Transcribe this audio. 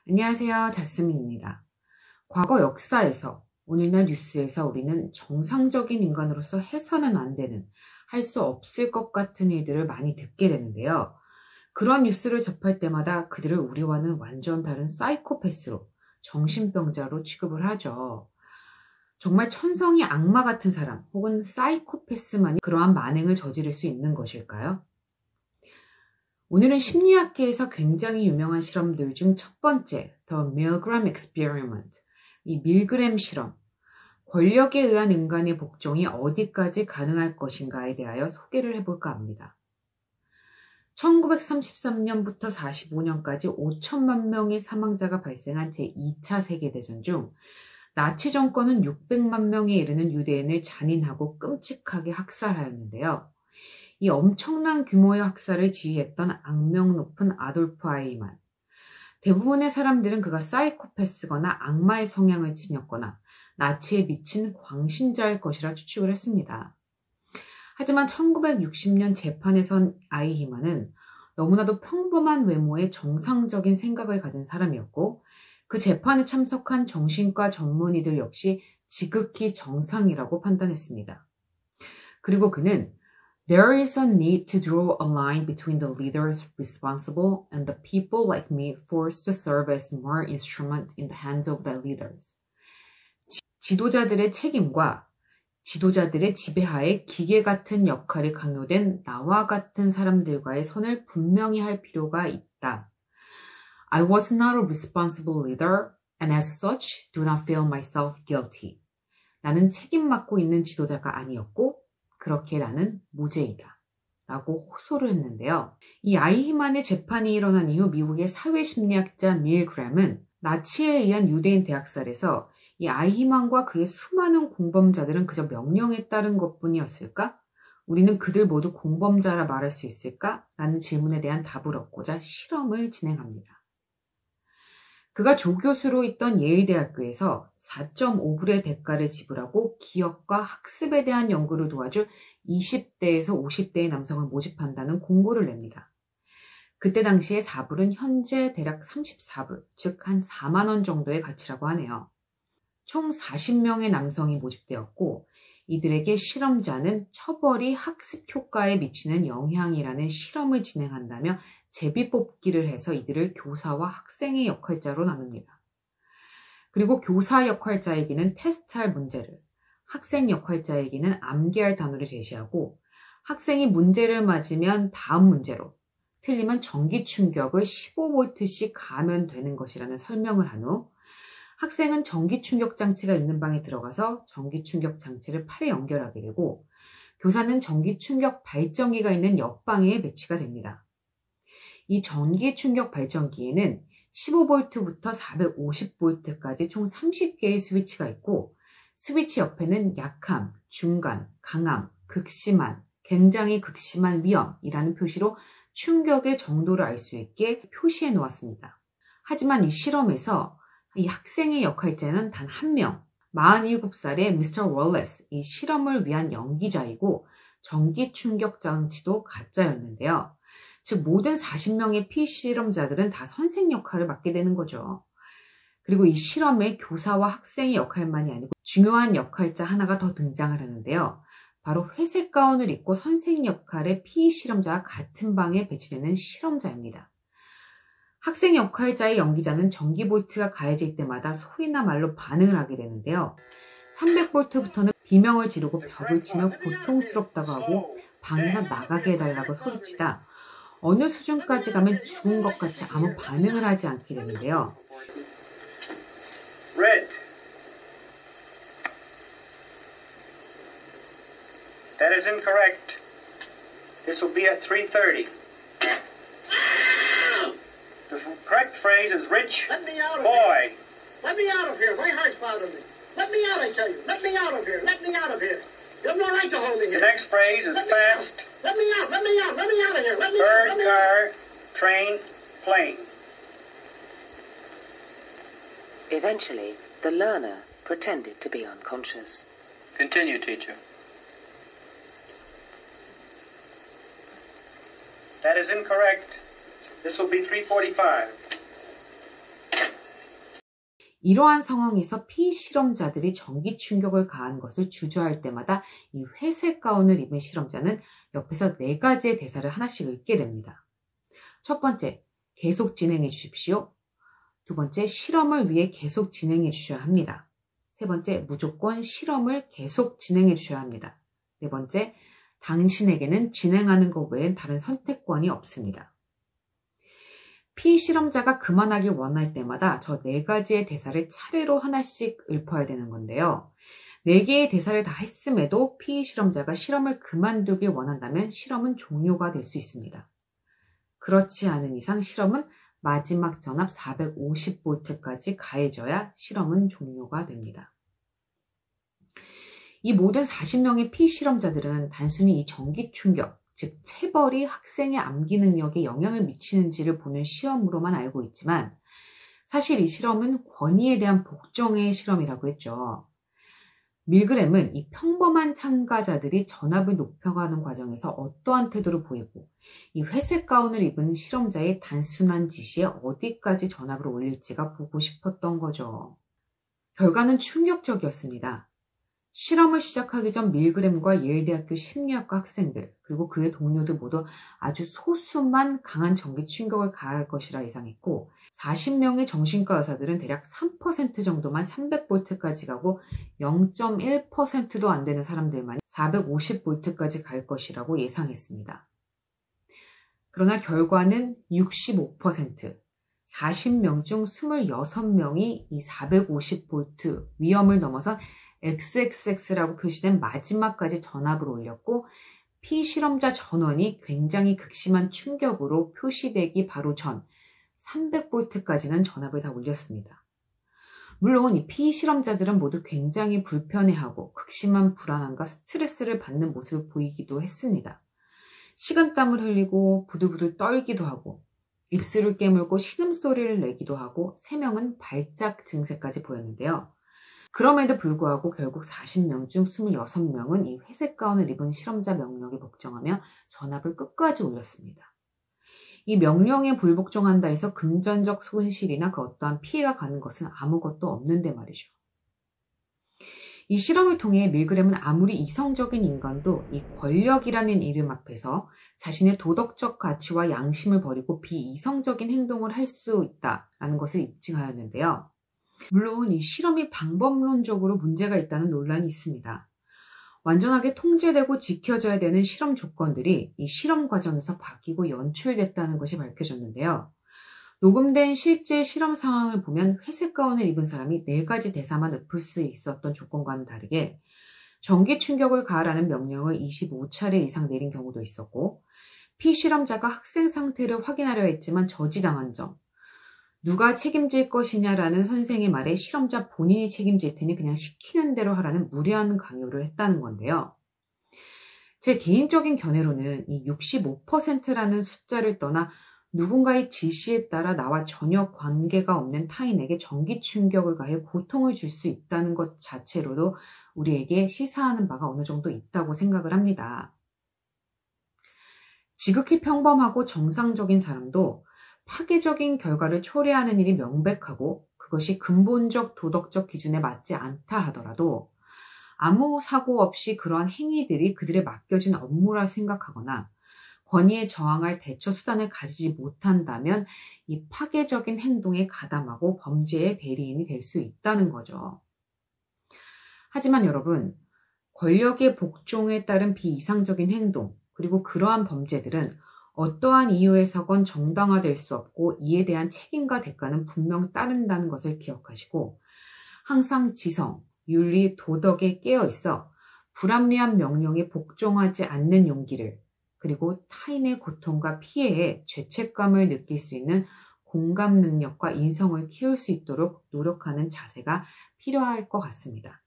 안녕하세요. 자스민입니다. 과거 역사에서, 오늘날 뉴스에서 우리는 정상적인 인간으로서 해서는 안 되는, 할 수 없을 것 같은 일들을 많이 듣게 되는데요. 그런 뉴스를 접할 때마다 그들을 우리와는 완전 다른 사이코패스로, 정신병자로 취급을 하죠. 정말 천성이 악마 같은 사람 혹은 사이코패스만이 그러한 만행을 저지를 수 있는 것일까요? 오늘은 심리학계에서 굉장히 유명한 실험들 중 첫 번째, The Milgram Experiment, 이 밀그램 실험, 권력에 의한 인간의 복종이 어디까지 가능할 것인가에 대하여 소개를 해볼까 합니다. 1933년부터 45년까지 5천만 명의 사망자가 발생한 제2차 세계대전 중 나치 정권은 600만 명에 이르는 유대인을 잔인하고 끔찍하게 학살하였는데요. 이 엄청난 규모의 학살을 지휘했던 악명 높은 아돌프 아이히만. 대부분의 사람들은 그가 사이코패스거나 악마의 성향을 지녔거나 나치에 미친 광신자일 것이라 추측을 했습니다. 하지만 1960년 재판에 선 아이히만은 너무나도 평범한 외모에 정상적인 생각을 가진 사람이었고 그 재판에 참석한 정신과 전문의들 역시 지극히 정상이라고 판단했습니다. 그리고 그는 There is a need to draw a line between the leaders responsible and the people like me forced to serve as mere instrument in the hands of the leaders. 지도자들의 책임과 지도자들의 지배하에 기계 같은 역할이 강요된 나와 같은 사람들과의 선을 분명히 할 필요가 있다. I was not a responsible leader and as such do not feel myself guilty. 나는 책임 맡고 있는 지도자가 아니었고 그렇게 나는 무죄이다. 라고 호소를 했는데요. 이 아이히만의 재판이 일어난 이후 미국의 사회심리학자 밀그램은 나치에 의한 유대인 대학살에서 이 아이히만과 그의 수많은 공범자들은 그저 명령에 따른 것뿐이었을까? 우리는 그들 모두 공범자라 말할 수 있을까? 라는 질문에 대한 답을 얻고자 실험을 진행합니다. 그가 조교수로 있던 예일대학교에서 4.5불의 대가를 지불하고 기억과 학습에 대한 연구를 도와줄 20대에서 50대의 남성을 모집한다는 공고를 냅니다. 그때 당시에 4불은 현재 대략 34불, 즉 한 4만 원 정도의 가치라고 하네요. 총 40명의 남성이 모집되었고 이들에게 실험자는 처벌이 학습 효과에 미치는 영향이라는 실험을 진행한다며 제비뽑기를 해서 이들을 교사와 학생의 역할자로 나눕니다. 그리고 교사 역할자에게는 테스트할 문제를, 학생 역할자에게는 암기할 단어를 제시하고 학생이 문제를 맞으면 다음 문제로, 틀리면 전기 충격을 15V씩 가하면 되는 것이라는 설명을 한 후 학생은 전기 충격 장치가 있는 방에 들어가서 전기 충격 장치를 팔에 연결하게 되고 교사는 전기 충격 발전기가 있는 옆방에 배치가 됩니다. 이 전기 충격 발전기에는 15V부터 450V까지 총 30개의 스위치가 있고 스위치 옆에는 약함, 중간, 강함, 극심한, 굉장히 극심한 위험이라는 표시로 충격의 정도를 알 수 있게 표시해 놓았습니다. 하지만 이 실험에서 이 학생의 역할자는 단 한 명, 47살의 미스터 월레스, 이 실험을 위한 연기자이고 전기 충격 장치도 가짜였는데요. 즉 모든 40명의 피실험자들은 다 선생 역할을 맡게 되는 거죠. 그리고 이 실험에 교사와 학생의 역할만이 아니고 중요한 역할자 하나가 더 등장을 하는데요. 바로 회색 가운을 입고 선생 역할의 피실험자와 같은 방에 배치되는 실험자입니다. 학생 역할자의 연기자는 전기 볼트가 가해질 때마다 소리나 말로 반응을 하게 되는데요. 300볼트부터는 비명을 지르고 벽을 치며 고통스럽다고 하고 방에서 나가게 해달라고 소리치다 어느 수준까지 가면 죽은 것 같이 아무 반응을 하지 않게 되는데요. Red. That is incorrect. This will be at 3:30. The correct phrase is rich boy. Let me out of here. My heart's bothering me. Let me out, I tell you. Let me out of here. Let me out of here. You have no right to hold me here. The next phrase is fast. Let me out. Let me out. Let me out of here. Let me out. Bird, Let me car, train, plane. Eventually, the learner pretended to be unconscious. Continue, teacher. That is incorrect. This will be 3:45. 이러한 상황에서 피실험자들이 전기 충격을 가한 것을 주저할 때마다 이 회색 가운을 입은 실험자는 옆에서 4가지의 대사를 하나씩 읽게 됩니다. 첫 번째, 계속 진행해 주십시오. 두 번째, 실험을 위해 계속 진행해 주셔야 합니다. 세 번째, 무조건 실험을 계속 진행해 주셔야 합니다. 네 번째, 당신에게는 진행하는 것 외엔 다른 선택권이 없습니다. 피실험자가 그만하길 원할 때마다 저 4가지의 대사를 차례로 하나씩 읊어야 되는 건데요. 4개의 대사를 다 했음에도 피실험자가 실험을 그만두길 원한다면 실험은 종료가 될 수 있습니다. 그렇지 않은 이상 실험은 마지막 전압 450V까지 가해져야 실험은 종료가 됩니다. 이 모든 40명의 피실험자들은 단순히 이 전기 충격, 즉 체벌이 학생의 암기 능력에 영향을 미치는지를 보는 시험으로만 알고 있지만 사실 이 실험은 권위에 대한 복종의 실험이라고 했죠. 밀그램은 이 평범한 참가자들이 전압을 높여가는 과정에서 어떠한 태도를 보이고 이 회색 가운을 입은 실험자의 단순한 지시에 어디까지 전압을 올릴지가 보고 싶었던 거죠. 결과는 충격적이었습니다. 실험을 시작하기 전 밀그램과 예일대학교 심리학과 학생들 그리고 그의 동료들 모두 아주 소수만 강한 전기 충격을 가할 것이라 예상했고 40명의 정신과 의사들은 대략 3% 정도만 300V까지 가고 0.1%도 안 되는 사람들만 450V까지 갈 것이라고 예상했습니다. 그러나 결과는 65%, 40명 중 26명이 이 450V 위험을 넘어선 XXX라고 표시된 마지막까지 전압을 올렸고 피실험자 전원이 굉장히 극심한 충격으로 표시되기 바로 전 300V까지는 전압을 다 올렸습니다. 물론 이 피실험자들은 모두 굉장히 불편해하고 극심한 불안함과 스트레스를 받는 모습을 보이기도 했습니다. 식은땀을 흘리고 부들부들 떨기도 하고 입술을 깨물고 신음소리를 내기도 하고 3명은 발작 증세까지 보였는데요. 그럼에도 불구하고 결국 40명 중 26명은 이 회색 가운을 입은 실험자 명령에 복종하며 전압을 끝까지 올렸습니다. 이 명령에 불복종한다 해서 금전적 손실이나 그 어떠한 피해가 가는 것은 아무것도 없는데 말이죠. 이 실험을 통해 밀그램은 아무리 이성적인 인간도 이 권력이라는 이름 앞에서 자신의 도덕적 가치와 양심을 버리고 비이성적인 행동을 할 수 있다는 것을 입증하였는데요. 물론 이 실험이 방법론적으로 문제가 있다는 논란이 있습니다. 완전하게 통제되고 지켜져야 되는 실험 조건들이 이 실험 과정에서 바뀌고 연출됐다는 것이 밝혀졌는데요. 녹음된 실제 실험 상황을 보면 회색 가운을 입은 사람이 4가지 대사만 읊을 수 있었던 조건과는 다르게 전기 충격을 가하라는 명령을 25차례 이상 내린 경우도 있었고 피실험자가 학생 상태를 확인하려 했지만 저지당한 점, 누가 책임질 것이냐라는 선생의 말에 실험자 본인이 책임질 테니 그냥 시키는 대로 하라는 무리한 강요를 했다는 건데요. 제 개인적인 견해로는 이 65%라는 숫자를 떠나 누군가의 지시에 따라 나와 전혀 관계가 없는 타인에게 전기 충격을 가해 고통을 줄 수 있다는 것 자체로도 우리에게 시사하는 바가 어느 정도 있다고 생각을 합니다. 지극히 평범하고 정상적인 사람도 파괴적인 결과를 초래하는 일이 명백하고 그것이 근본적 도덕적 기준에 맞지 않다 하더라도 아무 사고 없이 그러한 행위들이 그들의 맡겨진 업무라 생각하거나 권위에 저항할 대처 수단을 가지지 못한다면 이 파괴적인 행동에 가담하고 범죄의 대리인이 될 수 있다는 거죠. 하지만 여러분, 권력의 복종에 따른 비이상적인 행동 그리고 그러한 범죄들은 어떠한 이유에서건 정당화될 수 없고 이에 대한 책임과 대가는 분명 따른다는 것을 기억하시고 항상 지성, 윤리, 도덕에 깨어있어 불합리한 명령에 복종하지 않는 용기를 그리고 타인의 고통과 피해에 죄책감을 느낄 수 있는 공감 능력과 인성을 키울 수 있도록 노력하는 자세가 필요할 것 같습니다.